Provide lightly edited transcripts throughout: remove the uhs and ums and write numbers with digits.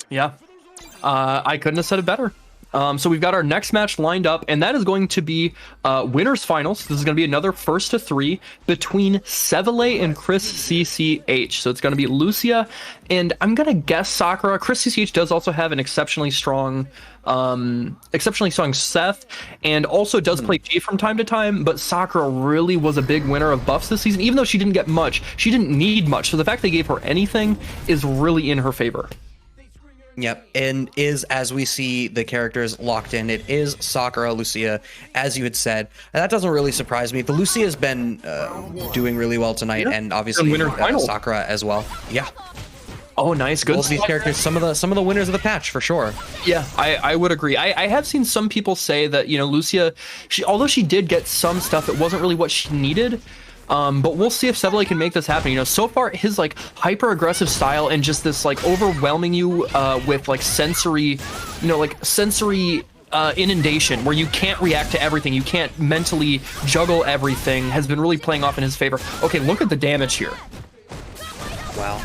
Yeah, I couldn't have said it better. So we've got our next match lined up, and that is going to be winners finals. This is going to be another 1st to 3 between Sevelei and ChrisCCH. So it's going to be Lucia, and I'm going to guess Sakura. ChrisCCH does also have an exceptionally strong Seth, and also does play G from time to time, but Sakura really was a big winner of buffs this season. Even though she didn't get much, she didn't need much. So the fact they gave her anything is really in her favor. Yep, and as we see the characters locked in, it is Sakura, Lucia, as you had said. And that doesn't really surprise me. The Lucia has been doing really well tonight, and obviously Sakura as well. Yeah. Oh, nice, good. Both these characters, some of the winners of the patch for sure. Yeah, I would agree. I have seen some people say that, you know, Lucia, although she did get some stuff, it wasn't really what she needed. But we'll see if Sevelei can make this happen. You know, so far his like hyper aggressive style and just this like overwhelming you with like sensory, you know, like sensory inundation where you can't react to everything, you can't mentally juggle everything, has been really playing off in his favor. Okay, look at the damage here. Wow.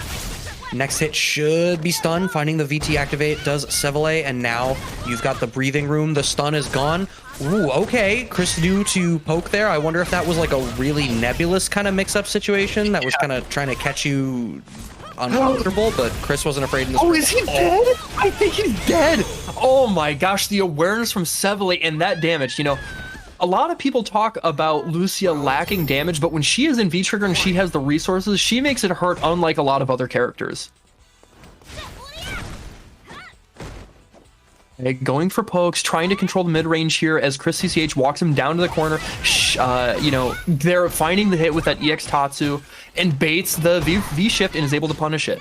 Next hit should be stun. Finding the VT activate does Sevelei, and now you've got the breathing room. The stun is gone. Ooh, okay. Chris knew to poke there. I wonder if that was like a really nebulous kind of mix-up situation that was kind of trying to catch you uncomfortable, but Chris wasn't afraid in this. Oh, is he dead? I think he's dead. Oh my gosh, the awareness from Sevelei and that damage, you know. A lot of people talk about Lucia lacking damage, but when she is in V-Trigger and she has the resources, she makes it hurt unlike a lot of other characters. Okay, going for pokes, trying to control the mid-range here as ChrisCCH walks him down to the corner. You know, they're finding the hit with that EX Tatsu and baits the V-shift and is able to punish it.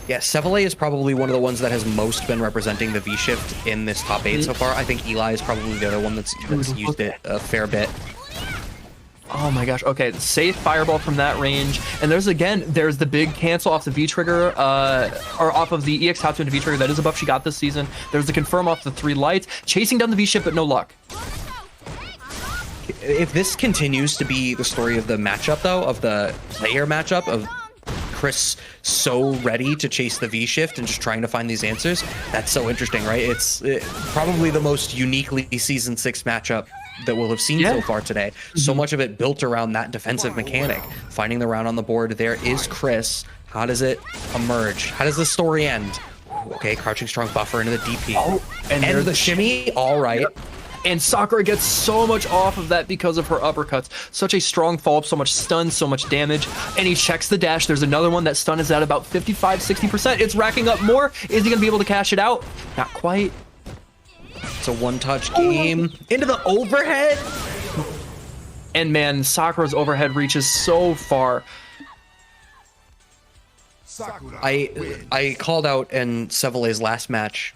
Yeah, Sevelei is probably one of the ones that has most been representing the V-shift in this top 8 so far. I think Eli is probably the other one that's used it a fair bit. Oh my gosh, okay, safe fireball from that range. And there's the big cancel off the V-trigger, or off of the EX Tatsu into V-trigger. That is a buff she got this season. There's the confirm off the 3 lights, chasing down the V-shift, but no luck. If this continues to be the story of the matchup, though, of the player matchup, of Chris so ready to chase the V-shift and just trying to find these answers, that's so interesting, right? It's probably the most uniquely Season 6 matchup that we'll have seen so far today. So much of it built around that defensive mechanic. Finding the round on the board, there is Chris. How does it emerge? How does the story end? Okay, crouching strong buffer into the DP. Oh, and there's the shimmy. All right. Yep. And Sakura gets so much off of that because of her uppercuts. Such a strong follow-up, so much stun, so much damage. And he checks the dash. There's another one. That stun is at about 55, 60%. It's racking up more. Is he going to be able to cash it out? Not quite. It's a one-touch game. Into the overhead. And man, Sakura's overhead reaches so far. I called out in Sevelei's last match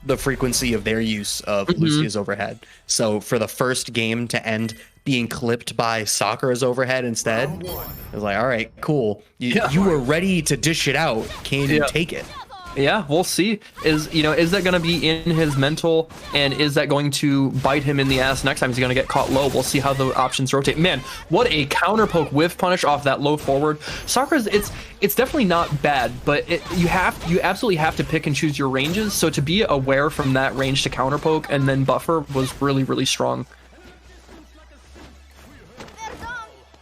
the frequency of their use of Lucia's overhead. So for the first game to end being clipped by Sakura's overhead instead, I was like, all right, cool. You were ready to dish it out. Can you take it? Yeah, we'll see. Is that going to be in his mental, and is that going to bite him in the ass next time? Is he going to get caught low? We'll see how the options rotate. Man, what a counter poke whiff punish off that low forward. Sakura's, it's definitely not bad, but you absolutely have to pick and choose your ranges. So to be aware from that range to counter poke and then buffer was really, really strong.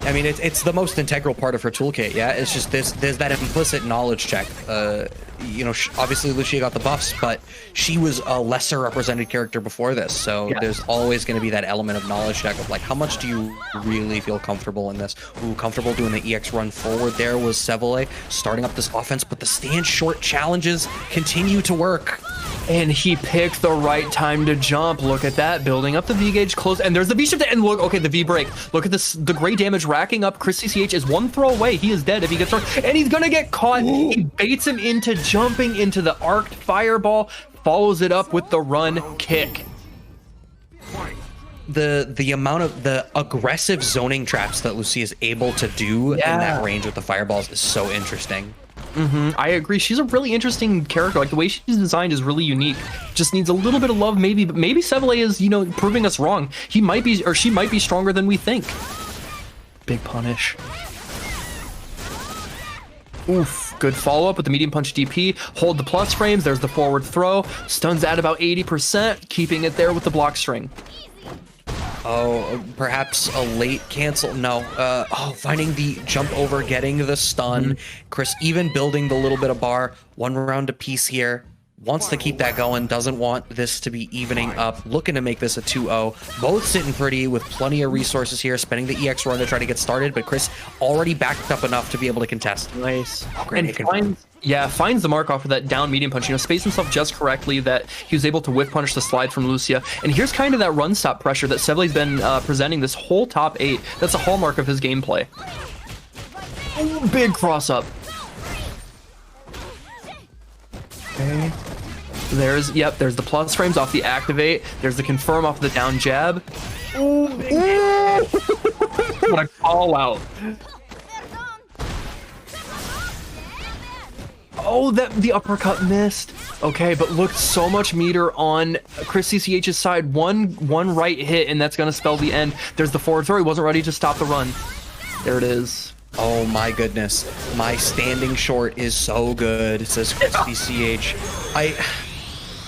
I mean, it's the most integral part of her toolkit. Yeah, it's just there's that implicit knowledge check. Obviously Lucia got the buffs, but she was a lesser represented character before this, so there's always going to be that element of knowledge check of like, how much do you really feel comfortable in this? Ooh, comfortable doing the EX run forward there was Sevelei, starting up this offense, but the stand short challenges continue to work. And he picked the right time to jump. Look at that, building up the V gauge close, and there's the V shift, and look, okay, the V break. Look at this, the great damage racking up. ChrisCCH is one throw away. He is dead if he gets hurt, and he's gonna get caught. Ooh. He baits him into jumping into the arced fireball, follows it up with the run kick. The amount of the aggressive zoning traps that Lucia is able to do in that range with the fireballs is so interesting. I agree. She's a really interesting character. Like the way she's designed is really unique. Just needs a little bit of love, maybe. But maybe Sevelei is, proving us wrong. He might be, or she might be stronger than we think. Big punish. Oof, good follow-up with the medium punch DP. Hold the plus frames. There's the forward throw. Stuns at about 80%, keeping it there with the block string. Oh, perhaps a late cancel. No. Finding the jump over, getting the stun. Chris even building the little bit of bar. 1 round apiece here. Wants to keep that going. Doesn't want this to be evening up. Looking to make this a 2-0. Both sitting pretty with plenty of resources here. Spending the EX run to try to get started. But Chris already backed up enough to be able to contest. Nice. And finds the mark off of that down medium punch. You know, spaced himself just correctly that he was able to whiff punish the slide from Lucia. And here's kind of that run stop pressure that Sevelei's been presenting this whole top 8. That's a hallmark of his gameplay. Ooh, big cross up. Okay. There's the plus frames off the activate. There's the confirm off the down jab. Ooh, what a call out. Oh, the uppercut missed. Okay, but looked so much meter on ChrisCCH's side. One right hit, and that's gonna spell the end. There's the forward throw. He wasn't ready to stop the run. There it is. Oh my goodness. My standing short is so good, says ChrisCCH.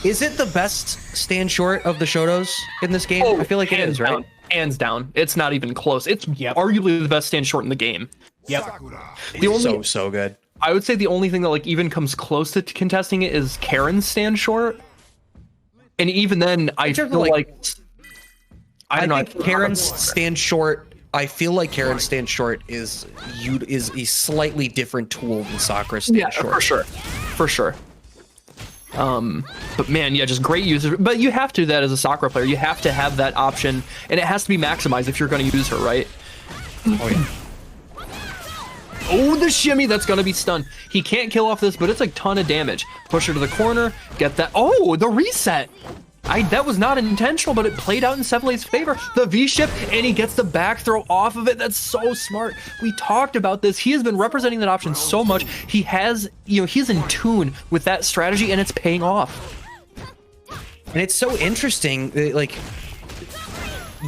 Is it the best stand short of the Shotos in this game? I feel like it is, right? Hands down. It's not even close. It's arguably the best stand short in the game. Yep. So good. I would say the only thing that like even comes close to contesting it is Karen's stand short. And even then, I feel like I don't know. Karen's stand short. I feel like Karen's stand short is a slightly different tool than Sakura's stand short. For sure. But man, yeah, just great usage. But you have to do that as a Sakura player. You have to have that option, and it has to be maximized if you're going to use her, right? Oh yeah. Oh, the shimmy, that's going to be stunned. He can't kill off this, but it's a ton of damage. Push her to the corner, get that. Oh, the reset. That was not intentional, but it played out in Sevelei's favor. The V-shift, and he gets the back throw off of it. That's so smart. We talked about this. He has been representing that option so much. He has, he's in tune with that strategy, and it's paying off. And it's so interesting, like,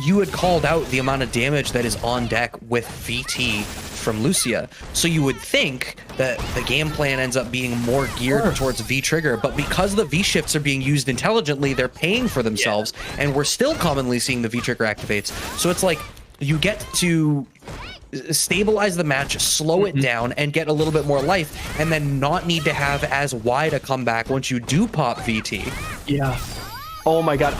you had called out the amount of damage that is on deck with VT from Lucia. So you would think that the game plan ends up being more geared towards V-trigger, but because the V-shifts are being used intelligently, they're paying for themselves, and we're still commonly seeing the V-trigger activates. So it's like you get to stabilize the match, slow it down, and get a little bit more life, and then not need to have as wide a comeback once you do pop VT. Yeah. Oh my god,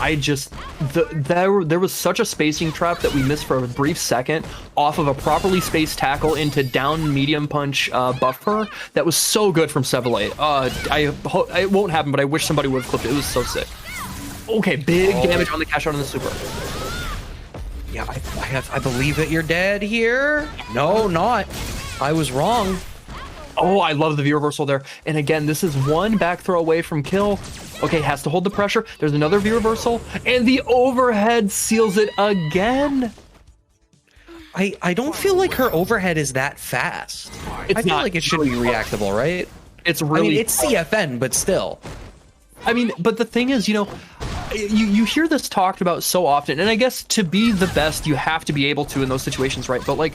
there was such a spacing trap that we missed for a brief second off of a properly spaced tackle into down medium punch buffer. That was so good from Sevelei. It won't happen, but I wish somebody would have clipped it. It was so sick. Okay, big damage on the cash out on the super. Yeah, I believe that you're dead here. No, not. I was wrong. Oh, I love the V reversal there. And again, this is one back throw away from kill. Okay, has to hold the pressure. There's another V reversal, and the overhead seals it again. I don't feel like her overhead is that fast. I feel like it should be reactable, right? It's really. I mean, it's CFN, but still. I mean, but the thing is, you hear this talked about so often, and I guess to be the best, you have to be able to in those situations, right? But like,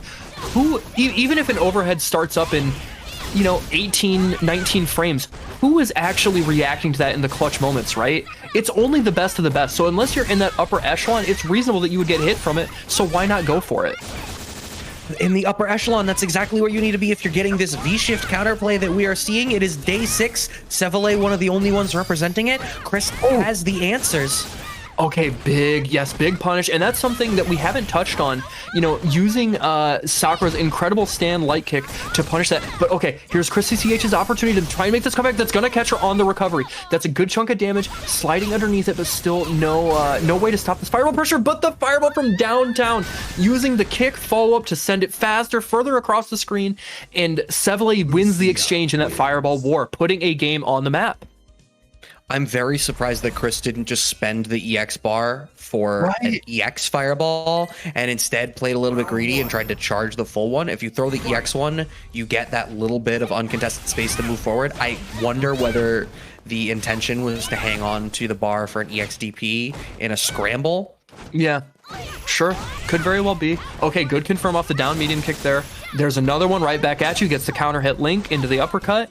even if an overhead starts up in 18, 19 frames, who is actually reacting to that in the clutch moments, right? It's only the best of the best. So unless you're in that upper echelon, it's reasonable that you would get hit from it. So why not go for it? In the upper echelon, that's exactly where you need to be if you're getting this V-shift counterplay that we are seeing. It is day 6. Sevelei, one of the only ones representing it. Chris has the answers. Okay, big punish, and that's something that we haven't touched on, using Sakura's incredible stand light kick to punish that. But okay, here's ChrisCCH's opportunity to try and make this comeback. That's gonna catch her on the recovery. That's a good chunk of damage, sliding underneath it, but still no way to stop this fireball pressure. But the fireball from downtown, using the kick follow-up to send it faster, further across the screen, and Sevelei wins the exchange in that fireball war, putting a game on the map. I'm very surprised that Chris didn't just spend the EX bar for an EX fireball and instead played a little bit greedy and tried to charge the full one. If you throw the EX one, you get that little bit of uncontested space to move forward. I wonder whether the intention was to hang on to the bar for an EX DP in a scramble. Yeah. Sure, could very well be. Okay, good confirm off the down medium kick there. There's another one right back at you. Gets the counter hit link into the uppercut.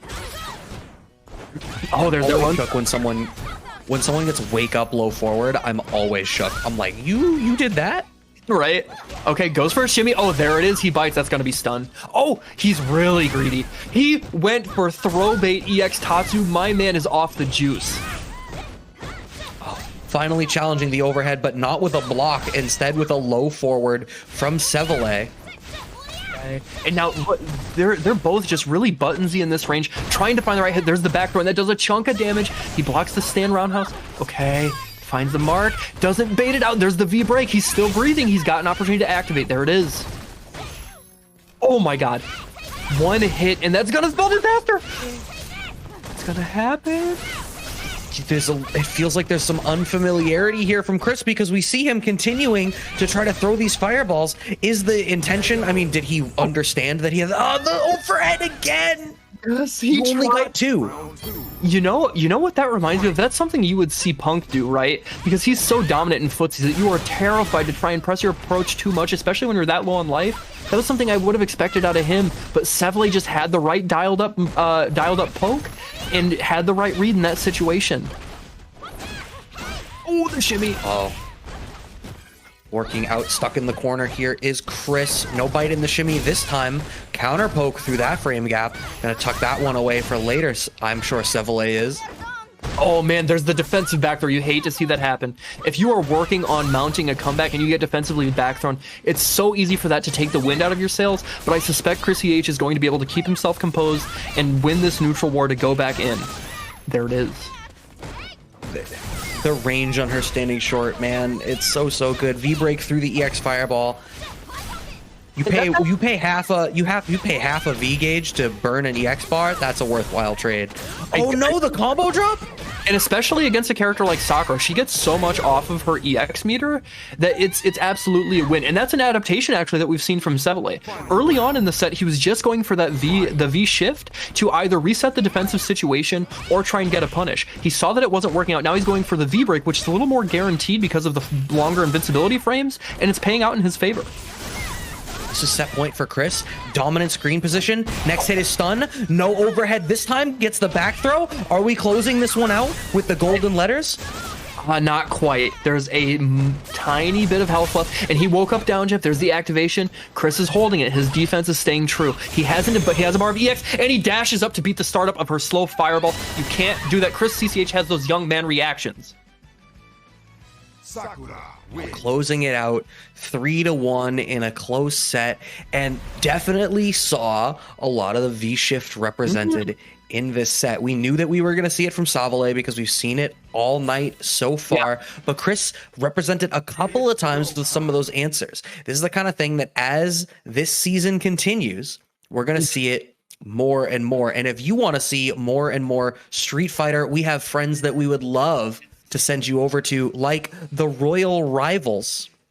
Oh, there's that one. Shook when someone gets wake up low forward, I'm always shook. I'm like, you did that? Right. Okay, goes for a shimmy. Oh, there it is. He bites. That's gonna be stun. Oh, he's really greedy. He went for throw bait EX Tatsu. My man is off the juice. Finally challenging the overhead, but not with a block, instead with a low forward from Sevelei. And now they're both just really buttonsy in this range, trying to find the right hit. There's the back throw, and that does a chunk of damage. He blocks the stand roundhouse. Okay, finds the mark, doesn't bait it out. There's the V break. He's still breathing. He's got an opportunity to activate. There it is. Oh my god. One hit, and that's gonna spell disaster. It's gonna happen. It feels like there's some unfamiliarity here from Chris, because we see him continuing to try to throw these fireballs. Is the intention, I mean, did he understand that he has the overhead again? Yes, he only got two. You know what that reminds me of? That's something you would see Punk do, right? Because he's so dominant in footsies that you are terrified to try and press your approach too much, especially when you're that low on life. That was something I would have expected out of him, but Sevelei just had the right dialed up poke and had the right read in that situation. Oh, the shimmy. Oh. Working out, stuck in the corner here is Chris. No bite in the shimmy this time. Counter poke through that frame gap. Gonna tuck that one away for later. I'm sure Sevelei is. Oh man, there's the defensive back throw. You hate to see that happen. If you are working on mounting a comeback and you get defensively back thrown, it's so easy for that to take the wind out of your sails, but I suspect ChrisCCH is going to be able to keep himself composed and win this neutral war to go back in. There it is. The range on her standing short, man, it's so good. V break through the EX fireball. You pay half a V gauge to burn an EX bar. That's a worthwhile trade. Oh no, the combo drop! And especially against a character like Sakura, she gets so much off of her EX meter that it's absolutely a win. And that's an adaptation actually that we've seen from Sevelei. Early on in the set, he was just going for that the V shift to either reset the defensive situation or try and get a punish. He saw that it wasn't working out. Now he's going for the V break, which is a little more guaranteed because of the longer invincibility frames, and it's paying out in his favor. This is set point for Chris. Dominant screen position. Next hit is stun. No overhead this time. Gets the back throw. Are we closing this one out with the golden letters? Not quite. There's a tiny bit of health left, and he woke up down, Jeff. There's the activation. Chris is holding it. His defense is staying true. He hasn't, but he has a bar of EX, and he dashes up to beat the startup of her slow fireball. You can't do that. ChrisCCH has those young man reactions. Sakura closing it out 3-1 in a close set, and definitely saw a lot of the V shift represented in this set. We knew that we were going to see it from Sevelei because we've seen it all night so far, but Chris represented a couple of times with some of those answers. This is the kind of thing that as this season continues, we're going to see it more and more. And if you want to see more and more Street Fighter, we have friends that we would love to send you over to, like the Royal Rivals.